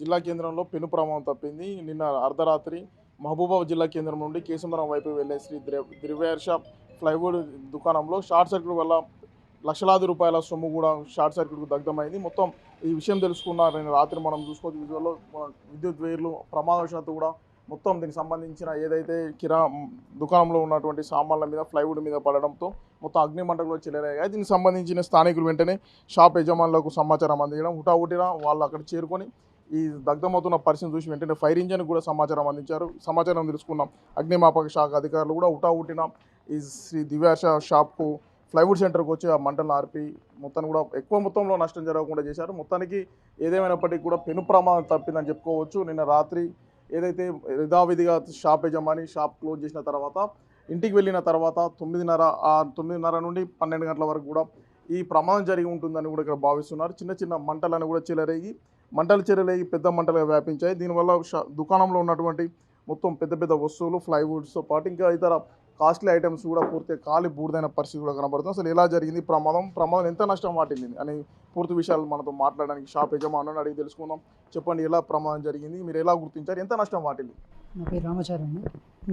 జిల్లా కేంద్రంలో పెను ప్రమాదం తప్పింది. నిన్న అర్ధరాత్రి మహబూబాబాద్ జిల్లా కేంద్రం నుండి కేశవరం వైపు వెళ్లే శ్రీ దివ్యార్ష ప్లైవుడ్ దుకాణంలో షార్ట్ సర్క్యూట్ వల్ల లక్షలాది రూపాయల సొమ్ము కూడా షార్ట్ సర్క్యూట్కు దగ్ధమైంది. మొత్తం ఈ విషయం తెలుసుకున్న నిన్న రాత్రి మనం చూసుకోవచ్చు విజువల్లో విద్యుత్ వైర్లు ప్రమాదవశాత్తు కూడా మొత్తం దీనికి సంబంధించిన ఏదైతే దుకాణంలో ఉన్నటువంటి సామాన్ల మీద ప్లైవుడ్ మీద పడడంతో మొత్తం అగ్ని మంటలు చెలరేగాయి. దీనికి సంబంధించిన స్థానికులు వెంటనే షాప్ యజమానులకు సమాచారం అందించడం హుటాహుటిన వాళ్ళు అక్కడ చేరుకొని ఈ దగ్ధమవుతున్న పరిస్థితిని చూసి వెంటనే ఫైర్ ఇంజన్ కూడా సమాచారం అందించారు. సమాచారం తెలుసుకున్నాం అగ్నిమాపక శాఖ అధికారులు కూడా హుటాహుటిన ఈ శ్రీ దివ్యాష షాప్కు ప్లైవుడ్ సెంటర్కి వచ్చి ఆ మంటలను ఆర్పి మొత్తాన్ని కూడా ఎక్కువ మొత్తంలో నష్టం జరగకుండా చేశారు. మొత్తానికి ఏదేమైనప్పటికీ కూడా పెను ప్రమాదం తప్పిందని చెప్పుకోవచ్చు. నిన్న రాత్రి ఏదైతే యథావిధిగా షాప్ యజమాని షాప్ క్లోజ్ చేసిన తర్వాత ఇంటికి వెళ్ళిన తర్వాత 9:30 నుండి 12 గంటల వరకు కూడా ఈ ప్రమాదం జరిగి ఉంటుందని కూడా ఇక్కడ భావిస్తున్నారు. చిన్న చిన్న మంటలను కూడా చెలరేగి పెద్ద మంటలుగా వ్యాపించాయి. దీనివల్ల దుకాణంలో ఉన్నటువంటి మొత్తం పెద్ద పెద్ద వస్తువులు ప్లైవుడ్స్తో పాటు ఇంకా ఇతర కాస్ట్లీ ఐటమ్స్ కూడా పూర్తిగా కాలి బూడిదైన పరిస్థితి కూడా కనబడుతుంది. అసలు ఎలా జరిగింది ప్రమాదం ఎంత నష్టం వాటిల్లింది అని పూర్తి విషయాలు మనతో మాట్లాడడానికి షాప్ యజమానులను అడిగి తెలుసుకుందాం. చెప్పండి, ఎలా ప్రమాదం జరిగింది, మీరు ఎలా గుర్తించారు, ఎంత నష్టం వాటిల్లి? నా పేరు రామాచార్య అండి.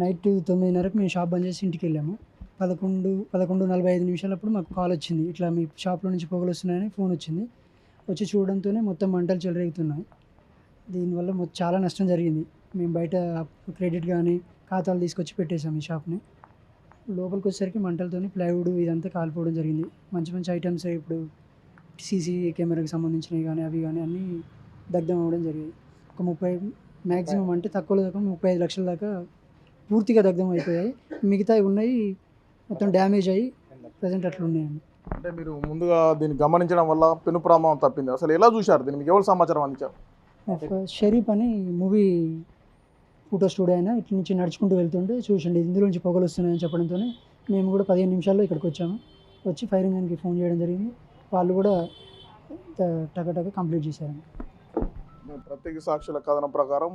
నైట్ 9:30కి మేము షాప్ బంద్ చేసి ఇంటికి వెళ్ళాము. 11:45 మాకు కాల్ వచ్చింది, ఇట్లా మీ షాప్లో నుంచి పొగలు వస్తున్నాయని ఫోన్ వచ్చింది. వచ్చి చూడడంతోనే మొత్తం మంటలు చెలరేగుతున్నాయి. దీనివల్ల చాలా నష్టం జరిగింది. మేము బయట క్రెడిట్ కానీ ఖాతాలు తీసుకొచ్చి పెట్టేశాము ఈ షాప్ని. లోపలికి వచ్చేసరికి మంటలతోని ప్లైవుడ్ ఇదంతా కాలిపోవడం జరిగింది. మంచి మంచి ఐటమ్స్ ఇప్పుడు సీసీ కెమెరాకి సంబంధించినవి కానీ అవి కానీ అన్నీ దగ్ధం అవ్వడం జరిగింది. ఒక 30 మ్యాక్సిమం అంటే తక్కువలో తక్కువ 35 లక్షల దాకా పూర్తిగా దగ్ధం అయిపోయాయి. మిగతావి ఉన్నాయి మొత్తం డ్యామేజ్ అయ్యి ప్రజెంట్ అట్లా ఉన్నాయండి. అంటే మీరు ముందుగా దీన్ని గమనించడం వల్ల పెను ప్రమాదం తప్పింది. అసలు ఎలా చూశారు దీన్ని, మీకు ఎవరు సమాచారం అందించారు? ఒక షరీఫ్ అని మూవీ ఫోటో స్టూడియో అయినా ఇట్ల నుంచి నడుచుకుంటూ వెళ్తుంటే చూసండి ఇందులో నుంచి పొగలు వస్తున్నాయని చెప్పడంతో మేము కూడా 15 నిమిషాల్లో ఇక్కడికి వచ్చాము. వచ్చి ఫైర్ ఇంజన్కి ఫోన్ చేయడం జరిగింది. వాళ్ళు కూడా టక కంప్లీట్ చేశారండి. ప్రత్యేక సాక్షుల కథనం ప్రకారం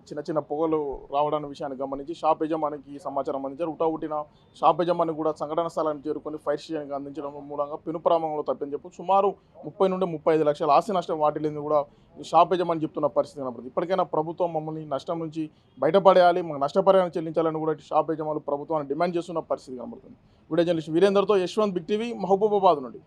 చిన్న చిన్న పొగలు రావడాన్ని విషయాన్ని గమనించి షాప్ యజమానికి సమాచారం అందించారు. హుటాహుటిన షాప్ యజమాని కూడా సంఘటన స్థలాన్ని చేరుకొని ఫైర్ స్టేషన్కి అందించడం మూలంగా పెను ప్రమాదంలో తప్పని చెప్పు సుమారు 30 నుండి 35 లక్షల ఆస్తి నష్టం వాటిల్లింది కూడా ఈ షాప్ యజమాని చెప్తున్న పరిస్థితి కనబడుతుంది. ఇప్పటికైనా ప్రభుత్వం మమ్మల్ని నష్టం నుంచి బయటపడేయాలి, మాకు నష్టపరిహారం చెల్లించాలని కూడా షాప్ యజమానులు ప్రభుత్వాన్ని డిమాండ్ చేస్తున్న పరిస్థితి కనబడుతుంది. వీడియో జర్నలిస్ట్ వీరేందర్తో యశ్వంత్, బిగ్ టీవీ, మహబూబాబాద్ నుండి.